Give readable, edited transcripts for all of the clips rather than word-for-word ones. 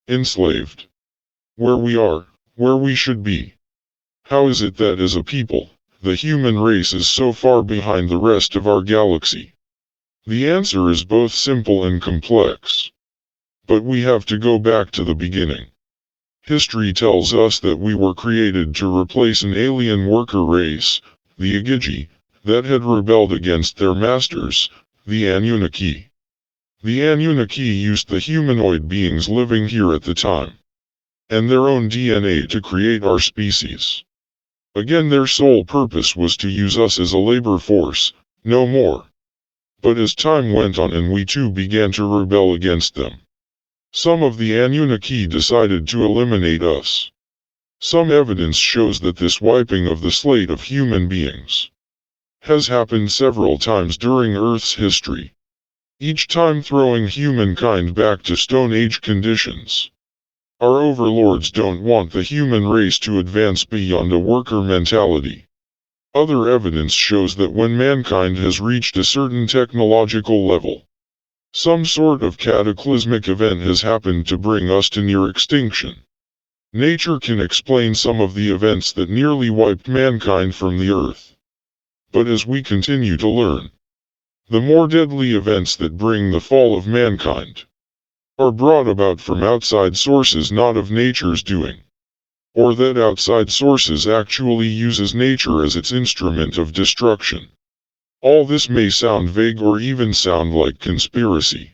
Enslaved. Where we are, where we should be. How is it that as a people, the human race is so far behind the rest of our galaxy? The answer is both simple and complex. But we have to go back to the beginning. History tells us that we were created to replace an alien worker race, the Igigi, that had rebelled against their masters, the Anunnaki. The Anunnaki used the humanoid beings living here at the time and their own DNA to create our species. Again, their sole purpose was to use us as a labor force, no more. But as time went on and we too began to rebel against them, some of the Anunnaki decided to eliminate us. Some evidence shows that this wiping of the slate of human beings has happened several times during Earth's history, each time throwing humankind back to Stone Age conditions. Our overlords don't want the human race to advance beyond a worker mentality. Other evidence shows that when mankind has reached a certain technological level, some sort of cataclysmic event has happened to bring us to near extinction. Nature can explain some of the events that nearly wiped mankind from the earth. But as we continue to learn, the more deadly events that bring the fall of mankind are brought about from outside sources not of nature's doing, or that outside sources actually uses nature as its instrument of destruction. All this may sound vague or even sound like conspiracy.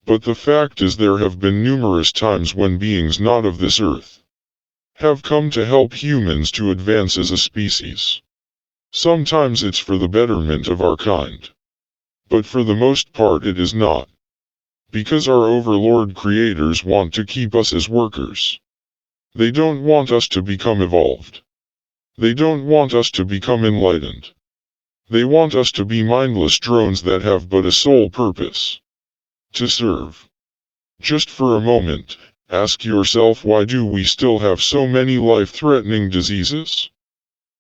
But the fact is there have been numerous times when beings not of this earth have come to help humans to advance as a species. Sometimes it's for the betterment of our kind. But for the most part it is not. Because our overlord creators want to keep us as workers. They don't want us to become evolved. They don't want us to become enlightened. They want us to be mindless drones that have but a sole purpose: to serve. Just for a moment, ask yourself, why do we still have so many life-threatening diseases?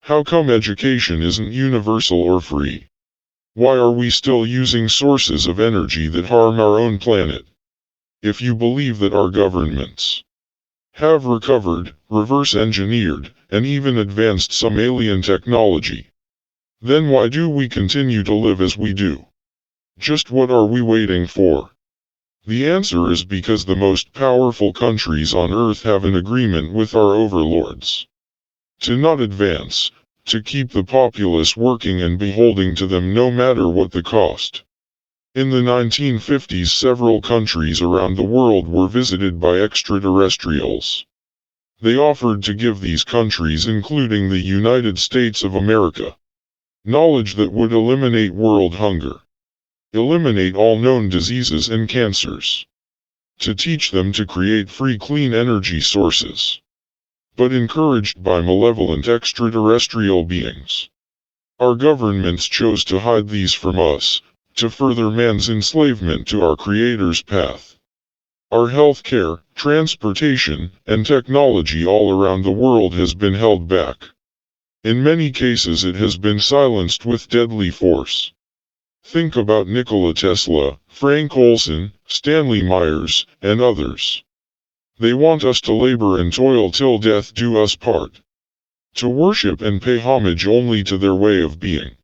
How come education isn't universal or free? Why are we still using sources of energy that harm our own planet? If you believe that our governments have recovered, reverse-engineered, and even advanced some alien technology, then why do we continue to live as we do? Just what are we waiting for? The answer is because the most powerful countries on Earth have an agreement with our overlords to not advance, to keep the populace working and beholding to them no matter what the cost. In the 1950s, several countries around the world were visited by extraterrestrials. They offered to give these countries, including the United States of America, knowledge that would eliminate world hunger, eliminate all known diseases and cancers, to teach them to create free clean energy sources. But encouraged by malevolent extraterrestrial beings, our governments chose to hide these from us, to further man's enslavement to our Creator's path. Our healthcare, transportation, and technology all around the world has been held back. In many cases it has been silenced with deadly force. Think about Nikola Tesla, Frank Olson, Stanley Myers, and others. They want us to labor and toil till death do us part. To worship and pay homage only to their way of being.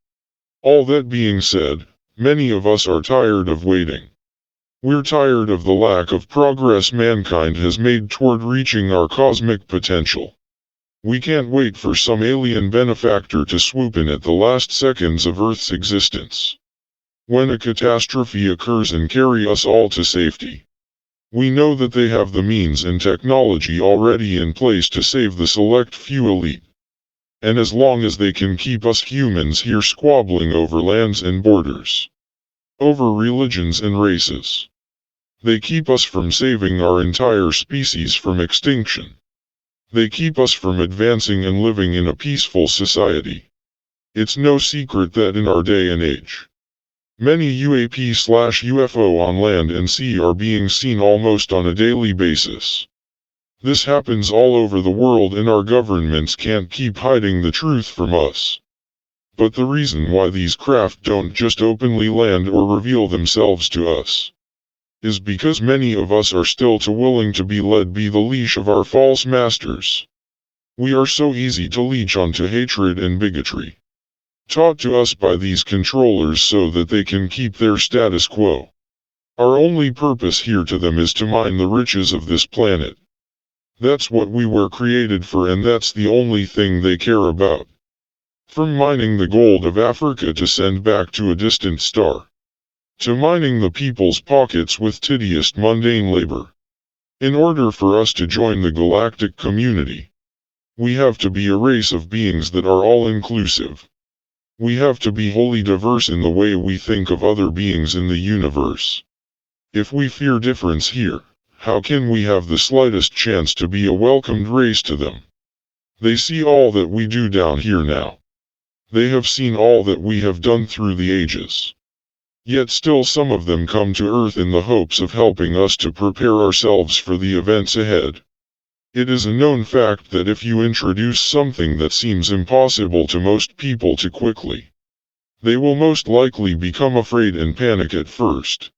All that being said, many of us are tired of waiting. We're tired of the lack of progress mankind has made toward reaching our cosmic potential. We can't wait for some alien benefactor to swoop in at the last seconds of Earth's existence, when a catastrophe occurs, and carry us all to safety. We know that they have the means and technology already in place to save the select few elite. And as long as they can keep us humans here squabbling over lands and borders, over religions and races, they keep us from saving our entire species from extinction. They keep us from advancing and living in a peaceful society. It's no secret that in our day and age, many UAP/UFO on land and sea are being seen almost on a daily basis. This happens all over the world, and our governments can't keep hiding the truth from us. But the reason why these craft don't just openly land or reveal themselves to us is because many of us are still too willing to be led by the leash of our false masters. We are so easy to leech onto hatred and bigotry, taught to us by these controllers so that they can keep their status quo. Our only purpose here to them is to mine the riches of this planet. That's what we were created for, and that's the only thing they care about. From mining the gold of Africa to send back to a distant star, to mining the people's pockets with tedious mundane labor. In order for us to join the galactic community, we have to be a race of beings that are all-inclusive. We have to be wholly diverse in the way we think of other beings in the universe. If we fear difference here, how can we have the slightest chance to be a welcomed race to them? They see all that we do down here now. They have seen all that we have done through the ages. Yet still some of them come to Earth in the hopes of helping us to prepare ourselves for the events ahead. It is a known fact that if you introduce something that seems impossible to most people too quickly, they will most likely become afraid and panic at first,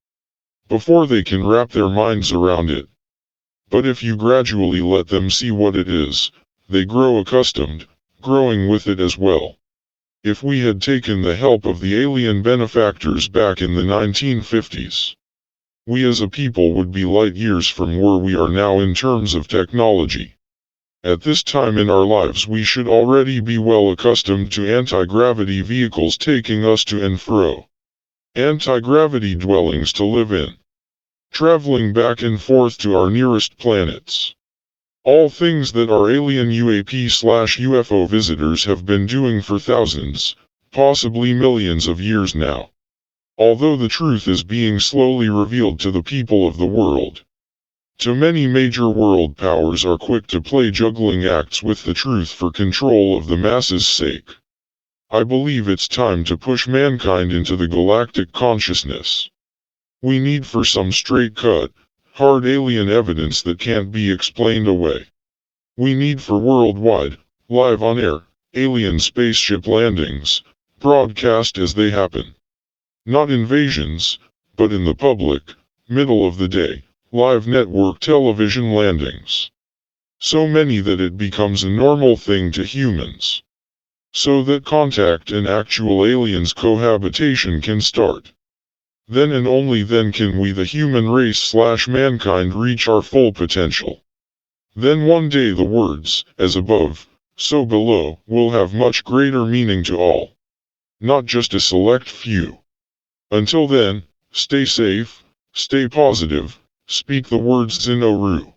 before they can wrap their minds around it. But if you gradually let them see what it is, they grow accustomed, growing with it as well. If we had taken the help of the alien benefactors back in the 1950s, we as a people would be light years from where we are now in terms of technology. At this time in our lives we should already be well accustomed to anti-gravity vehicles taking us to and fro, anti-gravity dwellings to live in, traveling back and forth to our nearest planets. All things that our alien UAP/UFO visitors have been doing for thousands, possibly millions of years now. Although the truth is being slowly revealed to the people of the world. Too many major world powers are quick to play juggling acts with the truth for control of the masses' sake. I believe it's time to push mankind into the galactic consciousness. We need for some straight-cut, hard alien evidence that can't be explained away. We need for worldwide, live on-air, alien spaceship landings, broadcast as they happen. Not invasions, but in the public, middle of the day, live network television landings. So many that it becomes a normal thing to humans. So that contact and actual aliens cohabitation can start. Then and only then can we the human race/mankind reach our full potential. Then one day the words, as above, so below, will have much greater meaning to all. Not just a select few. Until then, stay safe, stay positive, speak the words Zinoru.